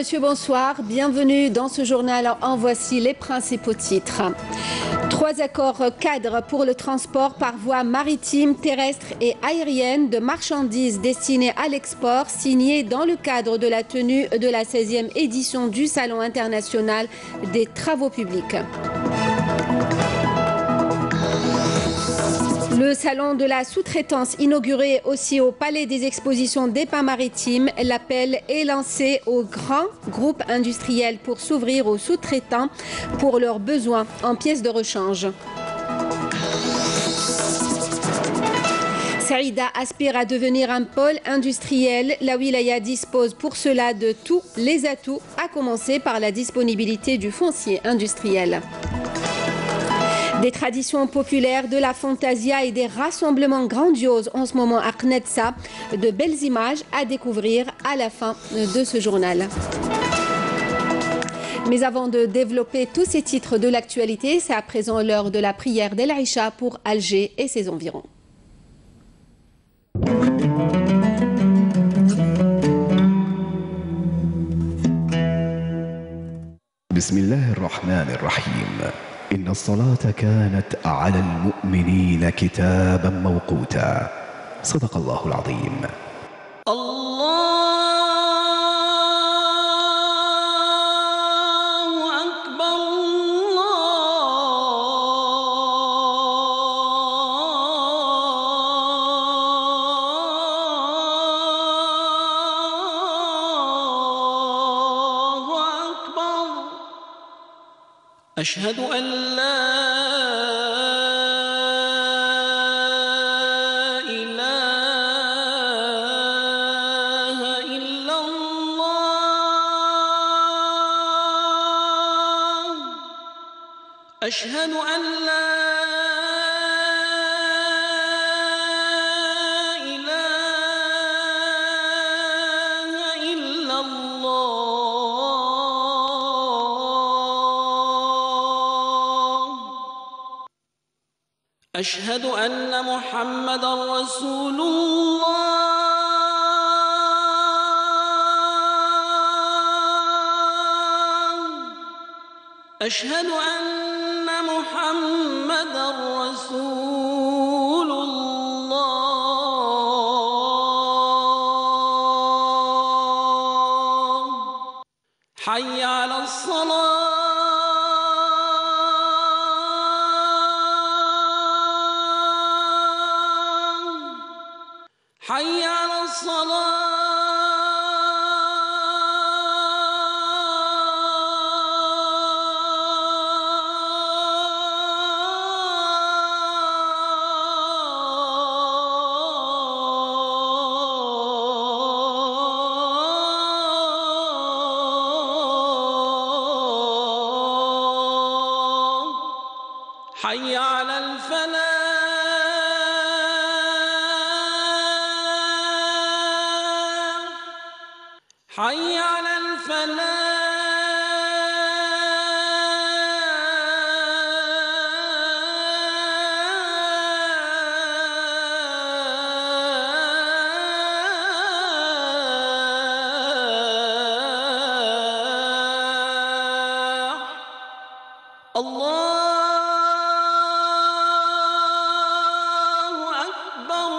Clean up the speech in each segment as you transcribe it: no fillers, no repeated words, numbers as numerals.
monsieur, bonsoir. Bienvenue dans ce journal. En voici les principaux titres. 3 accords cadres pour le transport par voie maritime, terrestre et aérienne de marchandises destinées à l'export, signés dans le cadre de la tenue de la 16e édition du Salon international des travaux publics. Le salon de la sous-traitance inauguré aussi au Palais des Expositions des Pins Maritimes. L'appel est lancé aux grands groupes industriels pour s'ouvrir aux sous-traitants pour leurs besoins en pièces de rechange. Saïda aspire à devenir un pôle industriel. La wilaya dispose pour cela de tous les atouts, à commencer par la disponibilité du foncier industriel. Des traditions populaires, de la fantasia et des rassemblements grandioses en ce moment à Knetsa. De belles images à découvrir à la fin de ce journal. Mais avant de développer tous ces titres de l'actualité, c'est à présent l'heure de la prière d'El Aïcha pour Alger et ses environs. Bismillahirrahmanirrahim. إن الصلاة كانت على المؤمنين كتابا موقوتا. صدق الله العظيم. أشهد أن لا إله إلا الله. أشهد أن لا إله إلا الله. أشهد أن محمدًا رسول الله. أشهد أن محمدًا رسول الله. حي على الصلاة. حي على الصلاة. حي على الفلاح. حي على الفلاح. الله أكبر.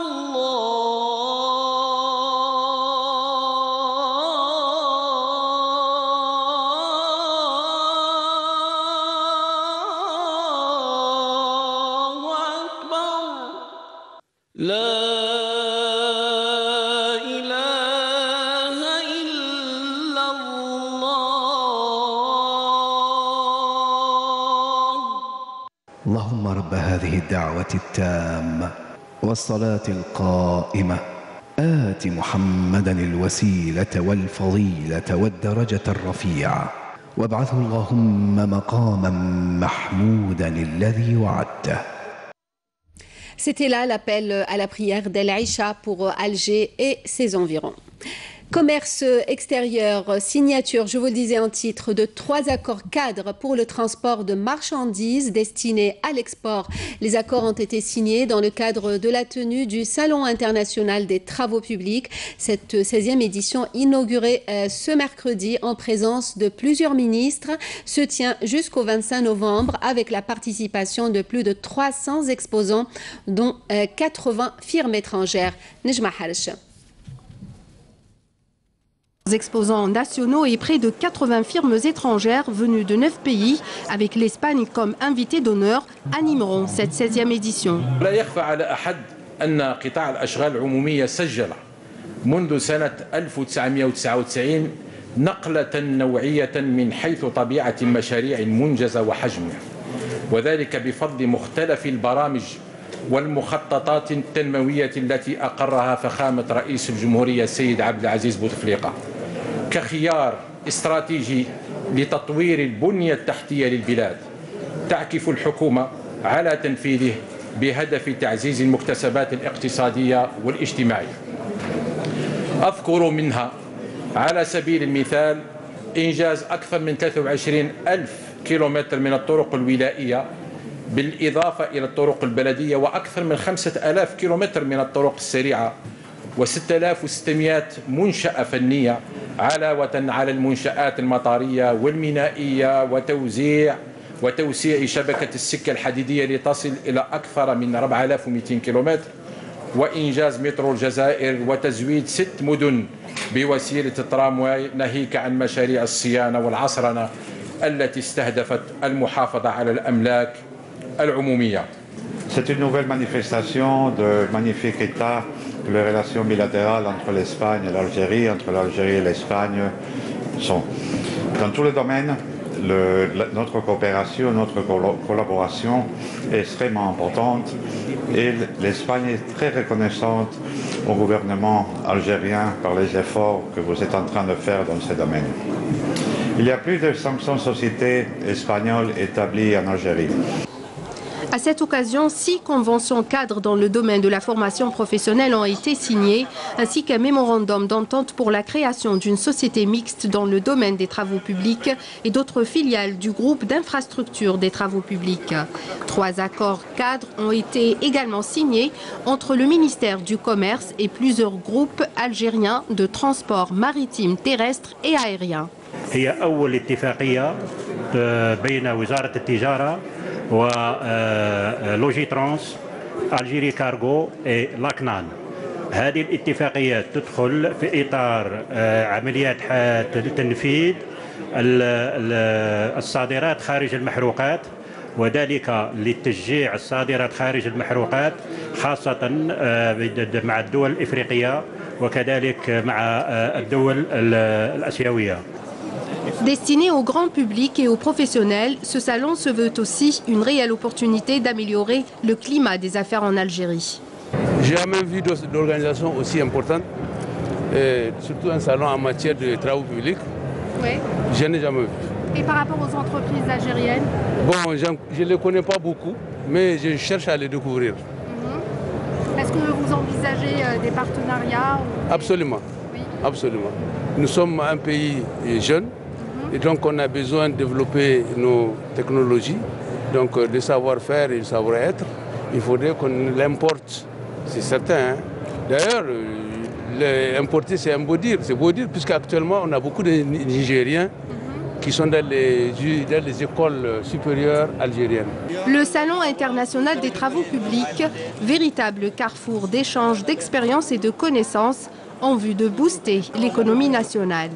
الله أكبر. لا إله إلا الله. اللهم رب هذه الدعوة التامة والصلاة القائمة آت محمدا الوسيلة والفضيلة والدرجة الرفيعة وابعثه اللهم مقاما محمودا الذي وعدته. C'était là l'appel à la prière d'El Aïcha pour Alger et ses environs. Commerce extérieur, signature, je vous le disais en titre, de 3 accords cadres pour le transport de marchandises destinés à l'export. Les accords ont été signés dans le cadre de la tenue du Salon international des travaux publics. Cette 16e édition inaugurée ce mercredi en présence de plusieurs ministres se tient jusqu'au 25 novembre avec la participation de plus de 300 exposants dont 80 firmes étrangères. Nejma Harch. Exposants nationaux et près de 80 firmes étrangères venues de 9 pays, avec l'Espagne comme invité d'honneur, animeront cette 16e édition. لا يخفى على أحد أن قطاع الأشغال العمومية سجل منذ سنة 1999 نقلة نوعية من حيث طبيعة المشاريع المنجزة وحجمها، وذلك بفضل مختلف البرامج والمخططات التنموية التي أقرها فخامة رئيس الجمهورية السيد عبد العزيز بوتفليقة كخيار استراتيجي لتطوير البنية التحتية للبلاد. تعكف الحكومة على تنفيذه بهدف تعزيز المكتسبات الاقتصادية والاجتماعية. أذكر منها على سبيل المثال إنجاز أكثر من 23,000 كيلومتر من الطرق الولائية بالإضافة إلى الطرق البلدية وأكثر من 5,000 كيلومتر من الطرق السريعة و6,600 منشأة فنية علاوة على المنشآت المطارية والمينائية وتوسيع شبكة السكة الحديدية لتصل إلى أكثر من 4,200 كيلومتر وإنجاز مترو الجزائر وتزويد 6 مدن بوسيلة الترامواي ناهيك عن مشاريع الصيانة والعصرنة التي استهدفت المحافظة على الأملاك العمومية. C'est une nouvelle manifestation de magnifique état que les relations bilatérales entre l'Espagne et l'Algérie, entre l'Algérie et l'Espagne sont. Dans tous les domaines, notre coopération, notre collaboration est extrêmement importante et l'Espagne est très reconnaissante au gouvernement algérien par les efforts que vous êtes en train de faire dans ces domaines. Il y a plus de 500 sociétés espagnoles établies en Algérie. À cette occasion, 6 conventions cadres dans le domaine de la formation professionnelle ont été signées, ainsi qu'un mémorandum d'entente pour la création d'une société mixte dans le domaine des travaux publics et d'autres filiales du groupe d'infrastructures des travaux publics. 3 accords cadres ont été également signés entre le ministère du Commerce et plusieurs groupes algériens de transport maritime, terrestre et aérien. هي أول اتفاقية بين وزارة التجارة ولوجي ترانس الجيري كارغو لاكنان. هذه الاتفاقية تدخل في إطار عمليات تنفيذ الصادرات خارج المحروقات وذلك لتشجيع الصادرات خارج المحروقات خاصة مع الدول الإفريقية وكذلك مع الدول الآسيوية. Destiné au grand public et aux professionnels, ce salon se veut aussi une réelle opportunité d'améliorer le climat des affaires en Algérie. J'ai jamais vu d'organisation aussi importante, surtout un salon en matière de travaux publics. Oui. Je n'ai jamais vu. Et par rapport aux entreprises algériennes? Bon, je ne les connais pas beaucoup, mais je cherche à les découvrir. Est-ce que vous envisagez des partenariats ou... Absolument. Oui. Absolument. Nous sommes un pays jeune. Et donc on a besoin de développer nos technologies, donc de savoir-faire et de savoir-être. Il faudrait qu'on l'importe, c'est certain. Hein. D'ailleurs, importer c'est un beau dire, puisqu'actuellement on a beaucoup de Nigériens qui sont dans les écoles supérieures algériennes. Le Salon international des travaux publics, véritable carrefour d'échanges, d'expériences et de connaissances en vue de booster l'économie nationale.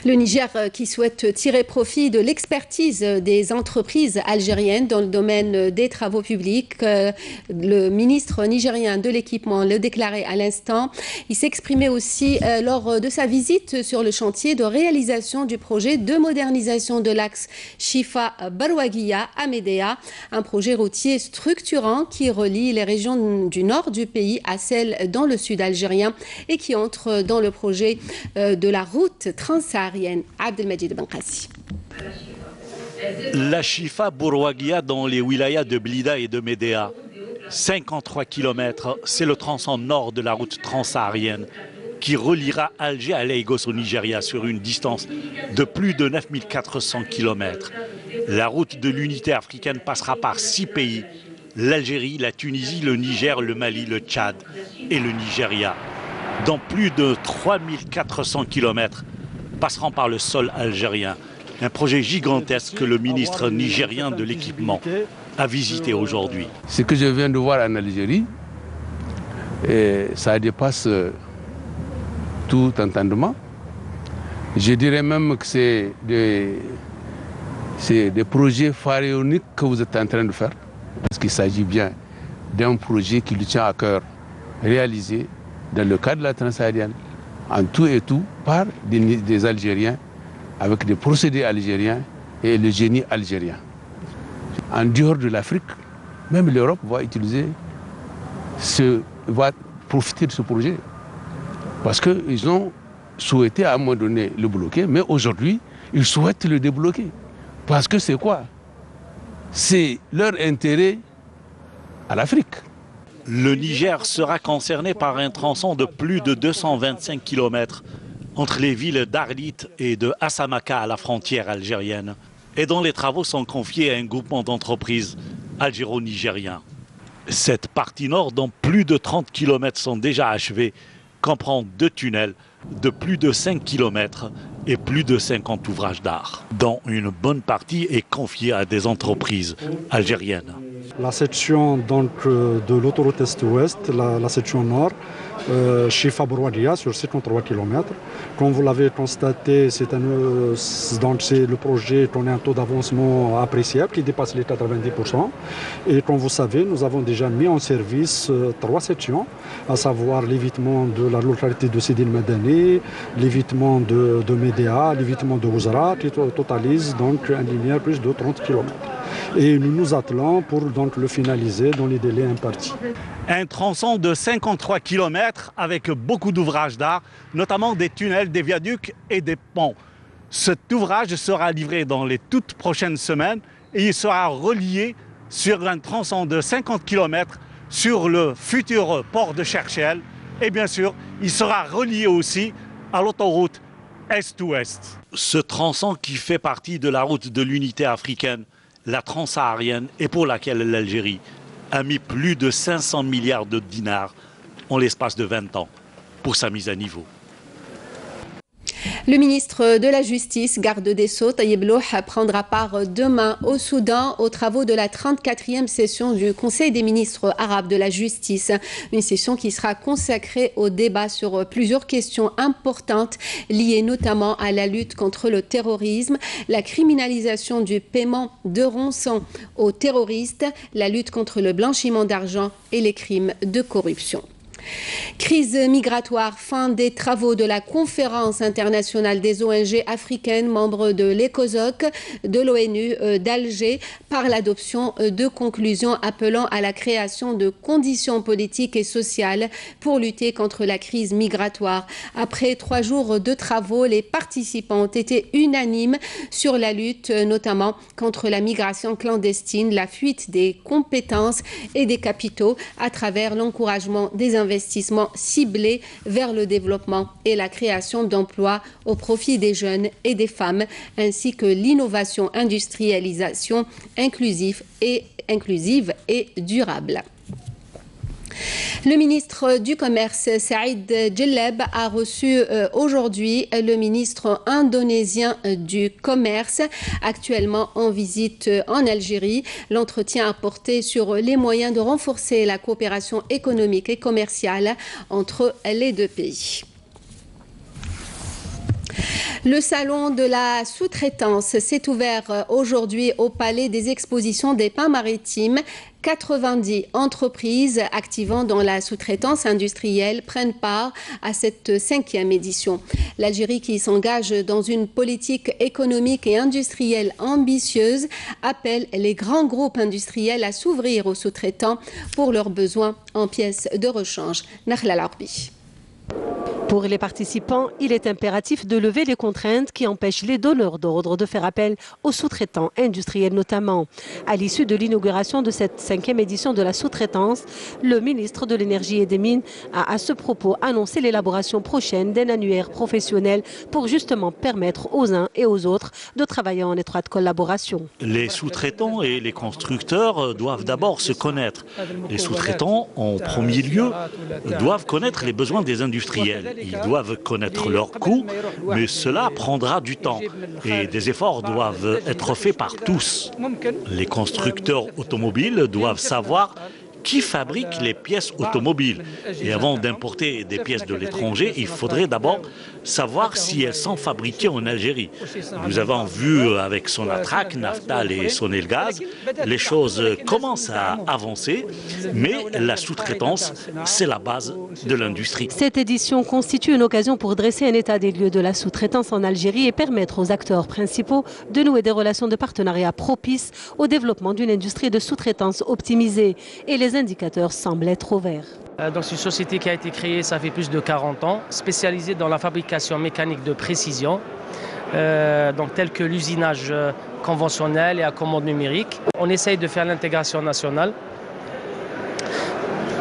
Le Niger qui souhaite tirer profit de l'expertise des entreprises algériennes dans le domaine des travaux publics. Le ministre nigérien de l'équipement le déclarait à l'instant. Il s'exprimait aussi lors de sa visite sur le chantier de réalisation du projet de modernisation de l'axe Chifa-Barwaguiya à Médéa, un projet routier structurant qui relie les régions du nord du pays à celles dans le sud algérien et qui entre dans le projet de la route transsaharienne. Abdelmajid Benkassi. La Chifa Barwaguiya dans les wilayas de Blida et de Médéa. 53 km, c'est le tronçon nord de la route transsaharienne qui reliera Alger à Lagos au Nigeria sur une distance de plus de 9400 km. La route de l'unité africaine passera par 6 pays, l'Algérie, la Tunisie, le Niger, le Mali, le Tchad et le Nigeria. Dans plus de 3400 km passeront par le sol algérien. Un projet gigantesque que le ministre nigérien de l'équipement a visité aujourd'hui. Ce que je viens de voir en Algérie, ça dépasse tout entendement. Je dirais même que c'est des projets pharaoniques que vous êtes en train de faire. Parce qu'il s'agit bien d'un projet qui lui tient à cœur, réalisé dans le cadre de la Transsaharienne, en tout et tout, par des Algériens, avec des procédés algériens et le génie algérien. En dehors de l'Afrique, même l'Europe va profiter de ce projet. Parce qu'ils ont souhaité à un moment donné le bloquer, mais aujourd'hui, ils souhaitent le débloquer. Parce que c'est quoi? C'est leur intérêt à l'Afrique. Le Niger sera concerné par un tronçon de plus de 225 km entre les villes d'Arlit et de Assamaka à la frontière algérienne, et dont les travaux sont confiés à un groupement d'entreprises algéro-nigériens. Cette partie nord, dont plus de 30 km sont déjà achevés, comprend 2 tunnels de plus de 5 km et plus de 50 ouvrages d'art, dont une bonne partie est confiée à des entreprises algériennes. La section donc, de l'autoroute Est-Ouest, la section nord, chez Fabroualia, sur 53 km. Comme vous l'avez constaté, le projet connaît un taux d'avancement appréciable qui dépasse les 90%. Et comme vous savez, nous avons déjà mis en service 3 sections, à savoir l'évitement de la localité de Sidi El-Madani, l'évitement de Médéa, l'évitement de Ouzara, qui totalise donc un linéaire plus de 30 km. Et nous nous attelons pour donc le finaliser dans les délais impartis. Un tronçon de 53 km avec beaucoup d'ouvrages d'art, notamment des tunnels, des viaducs et des ponts. Cet ouvrage sera livré dans les toutes prochaines semaines et il sera relié sur un tronçon de 50 km sur le futur port de Cherchel. Et bien sûr, il sera relié aussi à l'autoroute Est-Ouest. Ce tronçon qui fait partie de la route de l'unité africaine, la transsaharienne, et pour laquelle l'Algérie a mis plus de 500 milliards de dinars en l'espace de 20 ans pour sa mise à niveau. Le ministre de la Justice, garde des Sceaux, Tayeb Louh, prendra part demain au Soudan aux travaux de la 34e session du Conseil des ministres arabes de la Justice. Une session qui sera consacrée au débat sur plusieurs questions importantes liées notamment à la lutte contre le terrorisme, la criminalisation du paiement de rançon aux terroristes, la lutte contre le blanchiment d'argent et les crimes de corruption. Crise migratoire, fin des travaux de la conférence internationale des ONG africaines membres de l'ECOSOC, de l'ONU d'Alger, par l'adoption de conclusions appelant à la création de conditions politiques et sociales pour lutter contre la crise migratoire. Après 3 jours de travaux, les participants ont été unanimes sur la lutte, notamment contre la migration clandestine, la fuite des compétences et des capitaux à travers l'encouragement des investissements ciblés vers le développement et la création d'emplois au profit des jeunes et des femmes, ainsi que l'innovation, industrialisation inclusive et durable. Le ministre du Commerce, Saïd Djelleb, a reçu aujourd'hui le ministre indonésien du Commerce, actuellement en visite en Algérie. L'entretien a porté sur les moyens de renforcer la coopération économique et commerciale entre les 2 pays. Le salon de la sous-traitance s'est ouvert aujourd'hui au Palais des Expositions des Pins Maritimes. 90 entreprises activant dans la sous-traitance industrielle prennent part à cette 5e édition. L'Algérie, qui s'engage dans une politique économique et industrielle ambitieuse, appelle les grands groupes industriels à s'ouvrir aux sous-traitants pour leurs besoins en pièces de rechange. Nakhla Larbi. Pour les participants, il est impératif de lever les contraintes qui empêchent les donneurs d'ordre de faire appel aux sous-traitants industriels notamment. À l'issue de l'inauguration de cette 5e édition de la sous-traitance, le ministre de l'Énergie et des Mines a à ce propos annoncé l'élaboration prochaine d'un annuaire professionnel pour justement permettre aux uns et aux autres de travailler en étroite collaboration. Les sous-traitants et les constructeurs doivent d'abord se connaître. Les sous-traitants, en premier lieu, doivent connaître les besoins des industriels. Ils doivent connaître leurs coûts, mais cela prendra du temps et des efforts doivent être faits par tous. Les constructeurs automobiles doivent savoir qui fabrique les pièces automobiles. Et avant d'importer des pièces de l'étranger, il faudrait d'abord savoir si elles sont fabriquées en Algérie. Nous avons vu avec Sonatrach, Naftal et Sonelgaz, les choses commencent à avancer, mais la sous-traitance, c'est la base de l'industrie. Cette édition constitue une occasion pour dresser un état des lieux de la sous-traitance en Algérie et permettre aux acteurs principaux de nouer des relations de partenariat propices au développement d'une industrie de sous-traitance optimisée. Et les indicateurs semblent être au vert. Donc c'est une société qui a été créée, ça fait plus de 40 ans, spécialisée dans la fabrication mécanique de précision, donc tel que l'usinage conventionnel et à commande numérique. On essaye de faire l'intégration nationale.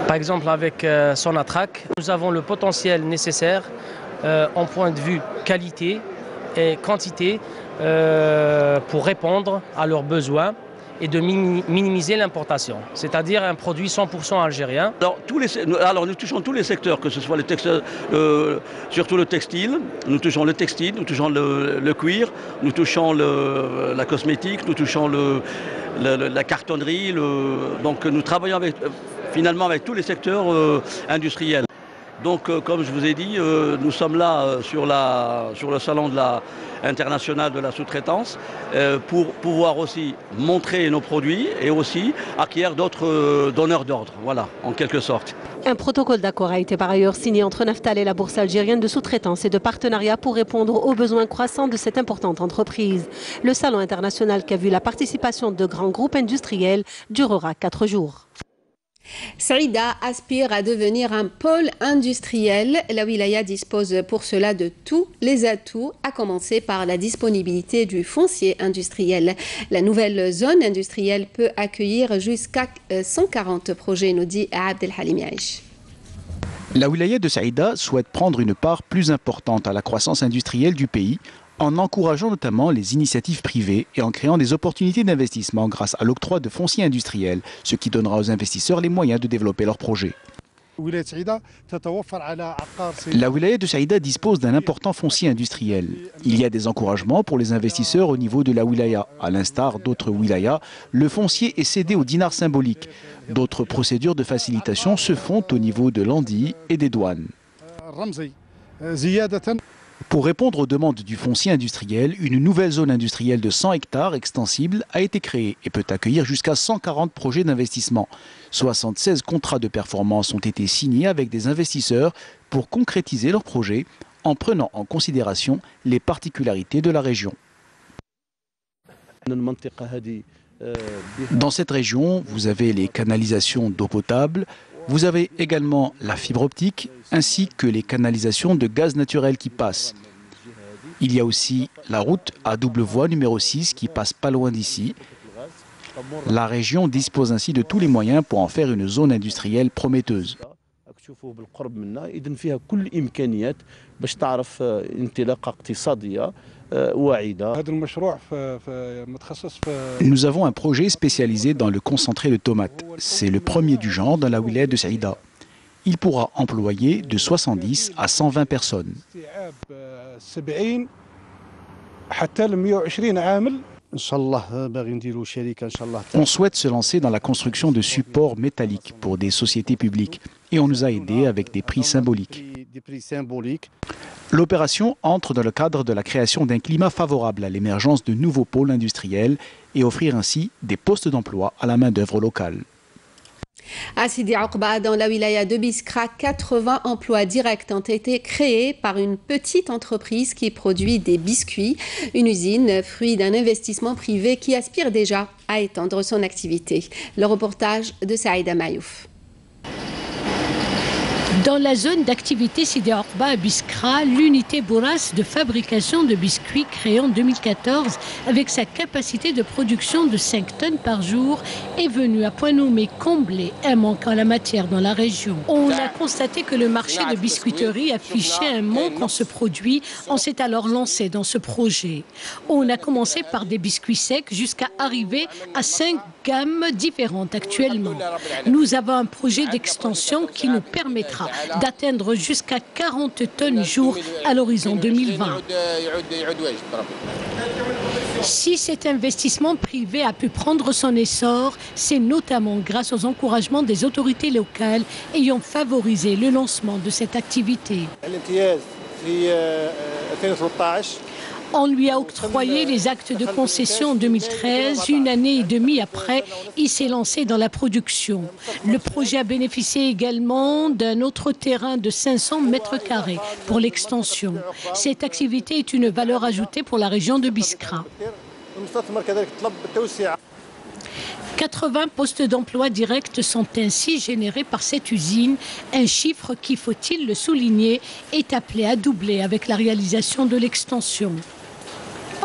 Par exemple avec Sonatrach, nous avons le potentiel nécessaire en point de vue qualité et quantité pour répondre à leurs besoins et de minimiser l'importation, c'est-à-dire un produit 100% algérien. Alors nous touchons tous les secteurs, que ce soit surtout le textile, nous touchons le textile, nous touchons le cuir, nous touchons la cosmétique, nous touchons la cartonnerie, donc nous travaillons finalement avec tous les secteurs industriels. Donc, comme je vous ai dit, nous sommes là sur le salon international de la sous-traitance pour pouvoir aussi montrer nos produits et aussi acquérir d'autres donneurs d'ordre, voilà, en quelque sorte. Un protocole d'accord a été par ailleurs signé entre Naftal et la Bourse algérienne de sous-traitance et de partenariat pour répondre aux besoins croissants de cette importante entreprise. Le salon international qui a vu la participation de grands groupes industriels durera 4 jours. Saïda aspire à devenir un pôle industriel. La wilaya dispose pour cela de tous les atouts, à commencer par la disponibilité du foncier industriel. La nouvelle zone industrielle peut accueillir jusqu'à 140 projets, nous dit Abdelhalim Yaïch. La wilaya de Saïda souhaite prendre une part plus importante à la croissance industrielle du pays, en encourageant notamment les initiatives privées et en créant des opportunités d'investissement grâce à l'octroi de fonciers industriels, ce qui donnera aux investisseurs les moyens de développer leurs projets. La wilaya de Saïda dispose d'un important foncier industriel. Il y a des encouragements pour les investisseurs au niveau de la wilaya. À l'instar d'autres wilayas, le foncier est cédé au dinar symbolique. D'autres procédures de facilitation se font au niveau de l'Andi et des douanes. Pour répondre aux demandes du foncier industriel, une nouvelle zone industrielle de 100 hectares extensible a été créée et peut accueillir jusqu'à 140 projets d'investissement. 76 contrats de performance ont été signés avec des investisseurs pour concrétiser leurs projets en prenant en considération les particularités de la région. Dans cette région, vous avez les canalisations d'eau potable, vous avez également la fibre optique ainsi que les canalisations de gaz naturel qui passent. Il y a aussi la route à double voie numéro 6 qui passe pas loin d'ici. La région dispose ainsi de tous les moyens pour en faire une zone industrielle prometteuse. Nous avons un projet spécialisé dans le concentré de tomates. C'est le premier du genre dans la wilaya de Saïda. Il pourra employer de 70 à 120 personnes. On souhaite se lancer dans la construction de supports métalliques pour des sociétés publiques et on nous a aidés avec des prix symboliques. L'opération entre dans le cadre de la création d'un climat favorable à l'émergence de nouveaux pôles industriels et offrir ainsi des postes d'emploi à la main-d'œuvre locale. À Sidi Oukba, dans la wilaya de Biskra, 80 emplois directs ont été créés par une petite entreprise qui produit des biscuits. Une usine, fruit d'un investissement privé qui aspire déjà à étendre son activité. Le reportage de Saïda Mayouf. Dans la zone d'activité Sidi Orba à Biskra, l'unité Bourras de fabrication de biscuits créée en 2014 avec sa capacité de production de 5 tonnes par jour est venue à point nommé combler un manque en la matière dans la région. On a constaté que le marché de biscuiterie affichait un manque en ce produit. On s'est alors lancé dans ce projet. On a commencé par des biscuits secs jusqu'à arriver à 5 gammes différentes actuellement. Nous avons un projet d'extension qui nous permettra d'atteindre jusqu'à 40 tonnes jour à l'horizon 2020. Si cet investissement privé a pu prendre son essor, c'est notamment grâce aux encouragements des autorités locales ayant favorisé le lancement de cette activité. On lui a octroyé les actes de concession en 2013. Une année et demie après, il s'est lancé dans la production. Le projet a bénéficié également d'un autre terrain de 500 mètres carrés pour l'extension. Cette activité est une valeur ajoutée pour la région de Biskra. 80 postes d'emploi directs sont ainsi générés par cette usine, un chiffre qui, faut-il le souligner, est appelé à doubler avec la réalisation de l'extension.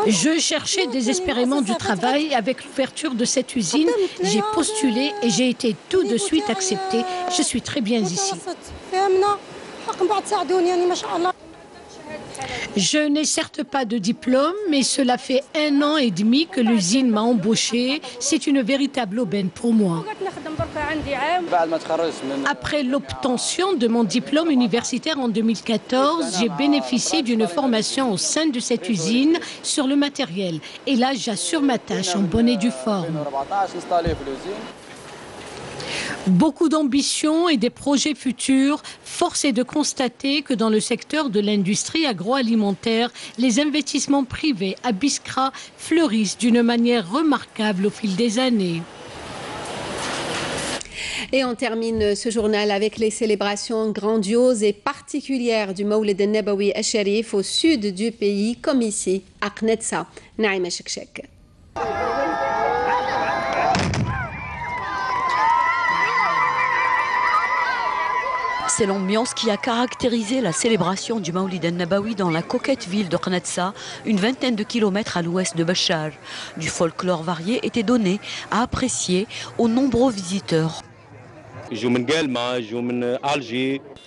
Je cherchais désespérément du travail. Avec l'ouverture de cette usine, j'ai postulé et j'ai été tout de suite acceptée. Je suis très bien ici. Je n'ai certes pas de diplôme, mais cela fait 1 an et demi que l'usine m'a embauché. C'est une véritable aubaine pour moi. Après l'obtention de mon diplôme universitaire en 2014, j'ai bénéficié d'une formation au sein de cette usine sur le matériel. Et là, j'assure ma tâche en bonne et due forme. Beaucoup d'ambition et des projets futurs. Force est de constater que dans le secteur de l'industrie agroalimentaire, les investissements privés à Biskra fleurissent d'une manière remarquable au fil des années. Et on termine ce journal avec les célébrations grandioses et particulières du Mawlid al-Nabawi al-Sharif au sud du pays, comme ici, à Knetsa. Naïma Chekchek. C'est l'ambiance qui a caractérisé la célébration du Mawlid al-Nabawi dans la coquette ville de Knetsa, une vingtaine de kilomètres à l'ouest de Bachar. Du folklore varié était donné à apprécier aux nombreux visiteurs.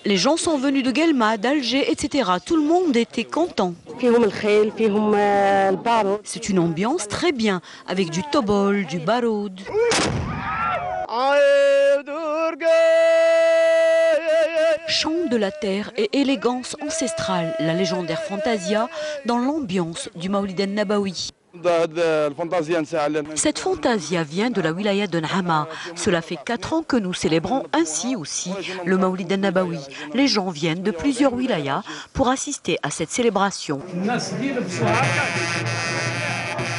Les gens sont venus de Guelma, d'Alger, etc. Tout le monde était content. C'est une ambiance très bien, avec du tobol, du baroud. Chant de la terre et élégance ancestrale, la légendaire Fantasia dans l'ambiance du Mawlid al-Nabawi. Cette Fantasia vient de la wilaya de N'Hama. Cela fait 4 ans que nous célébrons ainsi aussi le Mawlid al-Nabawi. Les gens viennent de plusieurs wilayas pour assister à cette célébration.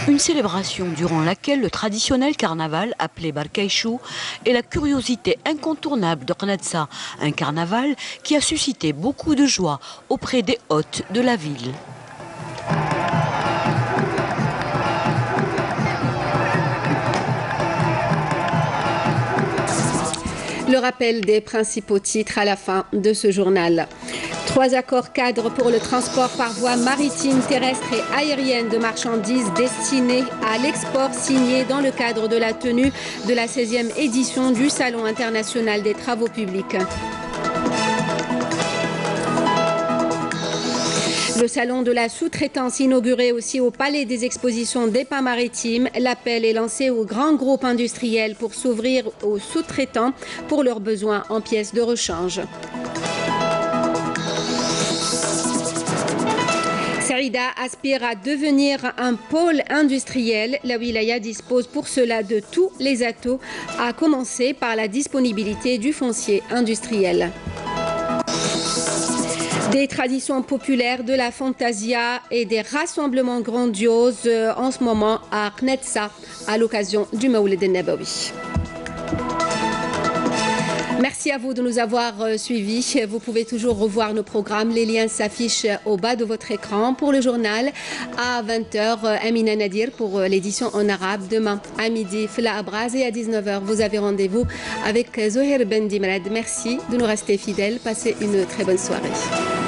Une célébration durant laquelle le traditionnel carnaval appelé Barkaïchou est la curiosité incontournable de Knetsa, un carnaval qui a suscité beaucoup de joie auprès des hôtes de la ville. Le rappel des principaux titres à la fin de ce journal. 3 accords cadres pour le transport par voie maritime, terrestre et aérienne de marchandises destinés à l'export signés dans le cadre de la tenue de la 16e édition du Salon international des travaux publics. Le salon de la sous-traitance inauguré aussi au Palais des Expositions des Pins Maritimes. L'appel est lancé aux grands groupes industriels pour s'ouvrir aux sous-traitants pour leurs besoins en pièces de rechange. Saïda aspire à devenir un pôle industriel. La wilaya dispose pour cela de tous les atouts, à commencer par la disponibilité du foncier industriel. Des traditions populaires de la Fantasia et des rassemblements grandioses en ce moment à Knetsa à l'occasion du Mawlid al-Nabawi. Merci à vous de nous avoir suivis. Vous pouvez toujours revoir nos programmes. Les liens s'affichent au bas de votre écran. Pour le journal, à 20h, Amina Nadir pour l'édition en arabe. Demain, à midi, Fla Abraz, et à 19h, vous avez rendez-vous avec Zoher Ben Dimrad. Merci de nous rester fidèles. Passez une très bonne soirée.